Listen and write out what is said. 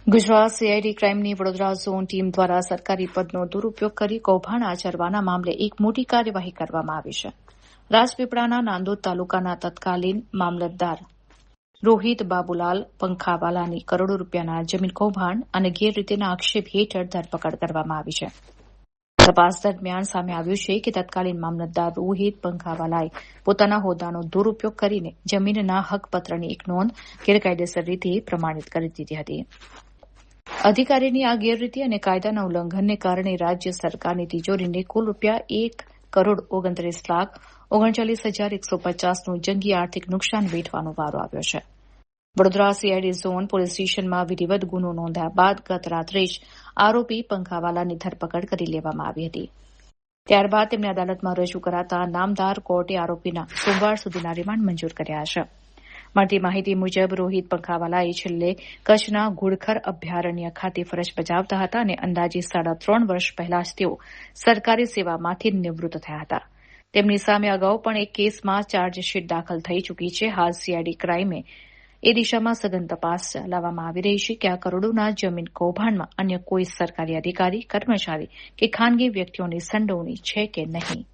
Gujarat CID ક્રાઇમની Vadodara zone team દ્વારા સરકારી પદનો દુરુપયોગ કરી કૌભાંડ આચરવાના મામલે એક મોટી કાર્યવાહી કરવામાં આવી છે. રાજપીપળાના નાંદોદ તાલુકાના તત્કાલીન મામલતદાર રોહિત બાબુલાલ પંખાવાલાની કરોડો રૂપિયાના જમીન કૌભાંડ અને ગેરરીતિના આક્ષેપ હેઠળ ધરપકડ કરવામાં આવી છે. તપાસ દરમિયાન સામે આવ્યું છે કે તત્કાલીન મામલતદાર રોહિત પંખાવાલાએ પોતાના હોદ્દાનો દુરુપયોગ કરીને જમીનના હકપત્રની એક નોંધ ગેરકાયદેસર રીતે પ્રમાણિત કરી દીધી હતી. અધિકારીની આ ગેરરીતિ અને કાયદાના ઉલ્લંઘનને કારણે રાજ્ય સરકારની તિજોરીને કુલ ₹1,39,39,150નું જંગી આર્થિક નુકસાન વેઠવાનો વારો આવ્યો છે. વડોદરા સીઆઈડી ઝોન પોલીસ સ્ટેશનમાં વિધિવત ગુનો નોંધ્યા બાદ ગત રાત્રે જ આરોપી પંખાવાલાની ધરપકડ કરી લેવામાં આવી હતી. ત્યારબાદ તેમને અદાલતમાં રજૂ કરાતા નામદાર કોર્ટે આરોપીના સોમવાર સુધીના રિમાન્ડ મંજૂર કર્યા છે. મળતી માહિતી મુજબ રોહિત પંખાવાલાએ છેલ્લે કચ્છના ઘુડખર અભયારણ્ય ખાતે ફરજ બજાવતા હતા અને અંદાજે 3.5 વર્ષ પહેલા જ તેઓ સરકારી સેવામાંથી નિવૃત્ત થયા હતા. તેમની સામે અગાઉ પણ એક કેસમાં ચાર્જશીટ દાખલ થઈ ચૂકી છે. હાલ સીઆઈડી ક્રાઇમે એ દિશામાં સઘન તપાસ ચલાવવામાં આવી રહી છે કે આ કરોડોના જમીન કૌભાંડમાં અન્ય કોઈ સરકારી અધિકારી, કર્મચારી કે ખાનગી વ્યક્તિઓની સંડોવણી છે કે નહીં.